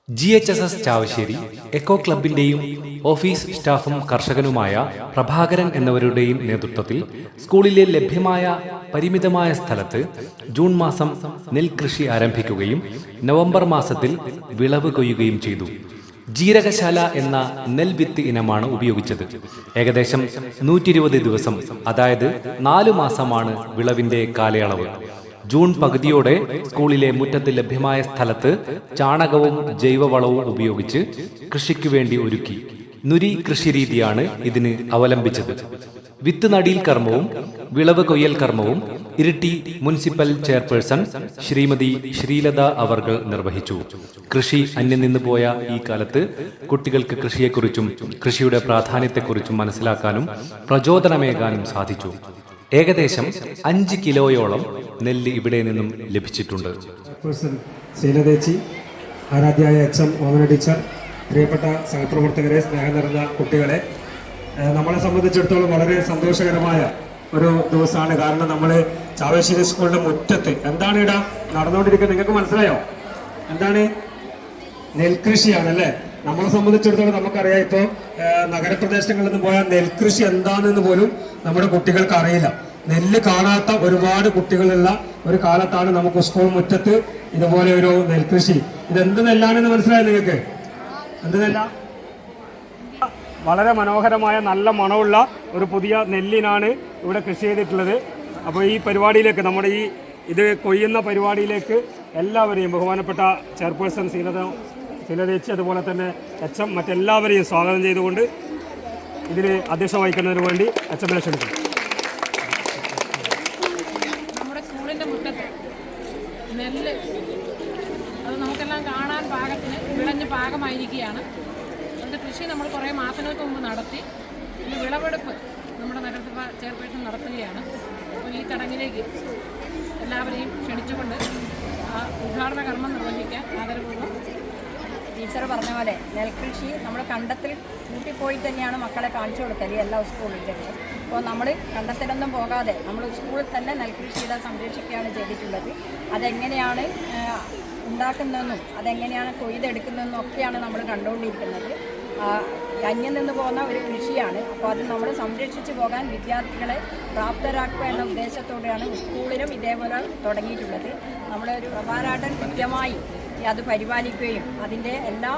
GHSS Chavassery eco ക്ലബിന്റെയും office സ്റ്റാഫും കർഷകനുമായ പ്രഭാകരൻ എന്നവരുടെയും നേതൃത്വത്തിൽ സ്കൂളിലെ ലഭ്യമായ പരിമിതമായ സ്ഥലത്ത് ജൂൺ മാസം നെൽകൃഷി ആരംഭിക്കുകയും നവംബർ മാസത്തിൽ വിളവ് കൊയ്യുകയും ചെയ്തു. ജീരകശാല എന്ന നെൽവിത്ത് ഇനമാണ് ഉപയോഗിച്ചത്. ഏകദേശം 120 ദിവസം, അതായത് 4 മാസമാണ് വിളവിന്റെ കാലയളവ്. ജൂൺ പകുതിയോടെ സ്കൂളിലെ മുറ്റത്ത് ലഭ്യമായ സ്ഥലത്ത് ചാണകവും ജൈവവളവും ഉപയോഗിച്ച് കൃഷിക്കു വേണ്ടി ഒരുക്കി. നുരി കൃഷിരീതിയാണ് ഇതിന് അവലംബിച്ചത്. വിത്ത് നടീൽ കർമ്മവും വിളവ് കൊയ്യൽ കർമ്മവും ഇരിട്ടി മുനിസിപ്പൽ ചെയർപേഴ്സൺ ശ്രീമതി ശ്രീലത അവർകൾ നിർവഹിച്ചു. കൃഷി അന്യം നിന്ന് പോയ ഈ കാലത്ത് കുട്ടികൾക്ക് കൃഷിയെക്കുറിച്ചും കൃഷിയുടെ പ്രാധാന്യത്തെക്കുറിച്ചും മനസ്സിലാക്കാനും പ്രചോദനമേകാനും സാധിച്ചു. ഏകദേശം 5 കിലോയോളം നെല്ല് ഇവിടെ നിന്നും ലഭിച്ചിട്ടുണ്ട്. ശീലതേച്ചി, ആരാധ്യായ HM ഓമന ടീച്ചർ, പ്രിയപ്പെട്ട സഹപ്രവർത്തകരെ, സ്നേഹം നിറഞ്ഞ കുട്ടികളെ, നമ്മളെ സംബന്ധിച്ചിടത്തോളം വളരെ സന്തോഷകരമായ ഒരു ദിവസമാണ്. കാരണം നമ്മൾ ചാവശ്ശേരി സ്കൂളിന്റെ മുറ്റത്ത് എന്താണ് ഇവിടെ നടന്നുകൊണ്ടിരിക്കുന്നത് നിങ്ങൾക്ക് മനസ്സിലായോ? എന്താണ്? നെൽകൃഷിയാണ് അല്ലേ? നമ്മളെ സംബന്ധിച്ചിടത്തോളം നമുക്കറിയാം, ഇപ്പോൾ നഗരപ്രദേശങ്ങളിൽ നിന്ന് പോയാൽ നെൽകൃഷി എന്താണെന്ന് പോലും നമ്മുടെ കുട്ടികൾക്ക് അറിയില്ല. നെല്ല് കാണാത്ത ഒരുപാട് കുട്ടികളുള്ള ഒരു കാലത്താണ് നമുക്ക് സ്കൂൾ മുറ്റത്ത് ഇതുപോലെ ഒരു നെൽകൃഷി. ഇതെന്ത് നെല്ലാണെന്ന് മനസ്സിലായോ നിങ്ങൾക്ക്? എന്ത് നെല്ല? വളരെ മനോഹരമായ നല്ല മണമുള്ള ഒരു പുതിയ നെല്ലിനാണ് ഇവിടെ കൃഷി ചെയ്തിട്ടുള്ളത്. അപ്പോൾ ഈ പരിപാടിയിലേക്ക്, നമ്മുടെ ഇത് കൊയ്യുന്ന പരിപാടിയിലേക്ക് എല്ലാവരെയും ബഹുമാനപ്പെട്ട ചെയർപേഴ്സൺ ശീലതേച്ചി, അതുപോലെ തന്നെ HM, മറ്റെല്ലാവരെയും സ്വാഗതം ചെയ്തുകൊണ്ട് ഇതിൽ അധ്യക്ഷത വഹിക്കുന്നതിന് വേണ്ടി HM ക്ഷണിക്കുന്നു. നമ്മുടെ സ്കൂളിൻ്റെ മുറ്റത്ത് നെല്ല് അത് നമുക്കെല്ലാം കാണാൻ പാകത്തിന് വിളഞ്ഞ് പാകമായിരിക്കുകയാണ്. അതിൻ്റെ കൃഷി നമ്മൾ കുറേ മാസങ്ങൾക്ക് മുമ്പ് നടത്തി. ഇതിൻ്റെ വിളവെടുപ്പ് നമ്മുടെ നഗരസഭ ചെയർപേഴ്സൺ നടത്തുകയാണ്. അപ്പോൾ ഈ ചടങ്ങിലേക്ക് എല്ലാവരെയും ക്ഷണിച്ചുകൊണ്ട് ആ ഉദ്ഘാടന കർമ്മം നിർവഹിക്കാൻ ആദരപൂർവ്വം. ടീച്ചർ പറഞ്ഞ പോലെ നെൽകൃഷി നമ്മൾ കണ്ടത്തിൽ കൂട്ടിപ്പോയി തന്നെയാണ് മക്കളെ കാണിച്ചു കൊടുക്കല് എല്ലാ സ്കൂളിലും. അപ്പോൾ നമ്മൾ കണ്ടത്തിലൊന്നും പോകാതെ നമ്മൾ സ്കൂളിൽ തന്നെ നെൽകൃഷി ചെയ്താൽ സംരക്ഷിക്കുകയാണ് ചെയ്തിട്ടുള്ളത്. അതെങ്ങനെയാണ് ഉണ്ടാക്കുന്നതെന്നും അതെങ്ങനെയാണ് കൊയ്തെടുക്കുന്നതെന്നും ഒക്കെയാണ് നമ്മൾ കണ്ടുകൊണ്ടിരിക്കുന്നത്. അന്യം നിന്ന് പോകുന്ന ഒരു കൃഷിയാണ്. അപ്പോൾ അത് നമ്മൾ സംരക്ഷിച്ചു പോകാൻ വിദ്യാർത്ഥികളെ പ്രാപ്തരാക്കുക എന്ന ഉദ്ദേശത്തോടെയാണ് സ്കൂളിലും ഇതേപോലെ തുടങ്ങിയിട്ടുള്ളത്. നമ്മളൊരു പ്രഭാരാട്ടൻ കൃത്യമായി അത് പരിപാലിക്കുകയും അതിൻ്റെ എല്ലാ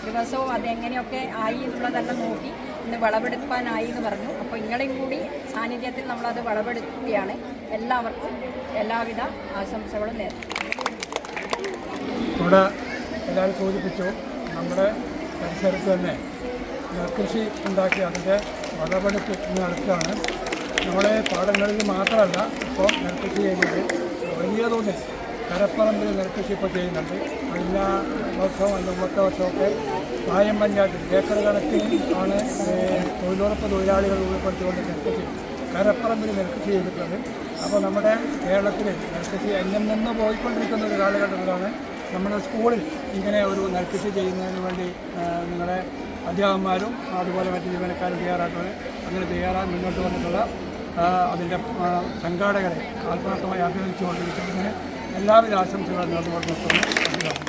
ദിവസവും അതെങ്ങനെയൊക്കെ ആയി എന്നുള്ളതെല്ലാം നോക്കി ഇന്ന് വിളവെടുപ്പാനായി എന്ന് പറഞ്ഞു. അപ്പോൾ ഇങ്ങളെയും കൂടി സാന്നിധ്യത്തിൽ നമ്മളത് വിളവെടുക്കുകയാണ്. എല്ലാവർക്കും എല്ലാവിധ ആശംസകളും നേരുന്നു. ഇവിടെ എല്ലാവരും സൂചിപ്പിച്ചു, നമ്മുടെ പരിസരത്ത് തന്നെ നെൽകൃഷി ഉണ്ടാക്കി അതിൻ്റെ വിളവെടുപ്പ് നടക്കുകയാണ്. നമ്മുടെ പാടങ്ങളിൽ മാത്രമല്ല ഇപ്പോൾ നെൽകൃഷി ചെയ്യുന്നത്. വലിയ തോതിൽ കരപ്പറമ്പിൽ നെൽകൃഷി ഇപ്പോൾ ചെയ്യുന്നുണ്ട്. കഴിഞ്ഞ വർഷവും അതിൻ്റെ മുമ്പത്തെ വർഷമൊക്കെ പായം പഞ്ചായത്തിൽ ഏക്കർ കണക്കിന് ആണ് തൊഴിലുറപ്പ് തൊഴിലാളികൾ ഉൾപ്പെടുത്തിക്കൊണ്ട് നെൽകൃഷി കരപ്പറമ്പിൽ നെൽകൃഷി ചെയ്തിട്ടുള്ളത്. അപ്പോൾ നമ്മുടെ കേരളത്തിൽ നെൽകൃഷി അന്യം നിന്ന് പോയിക്കൊണ്ടിരിക്കുന്ന ഒരു കാലഘട്ടത്തിലാണ് നമ്മുടെ സ്കൂളിൽ ഇങ്ങനെ ഒരു നെൽകൃഷി ചെയ്യുന്നതിന് വേണ്ടി നിങ്ങളെ അധ്യാപകന്മാരും അതുപോലെ മറ്റ് ജീവനക്കാരും തയ്യാറാക്കുന്നത്. അങ്ങനെ തയ്യാറാൻ മുന്നോട്ട് വന്നിട്ടുള്ള അതിൻ്റെ സംഘാടകരെ ആത്മാർത്ഥമായി അഭിനന്ദിച്ചുകൊണ്ടിരിക്കുന്നതിന് എല്ലാവിധ ആശംസകളും നേർന്നുകൊണ്ട് നിർത്തുന്നു.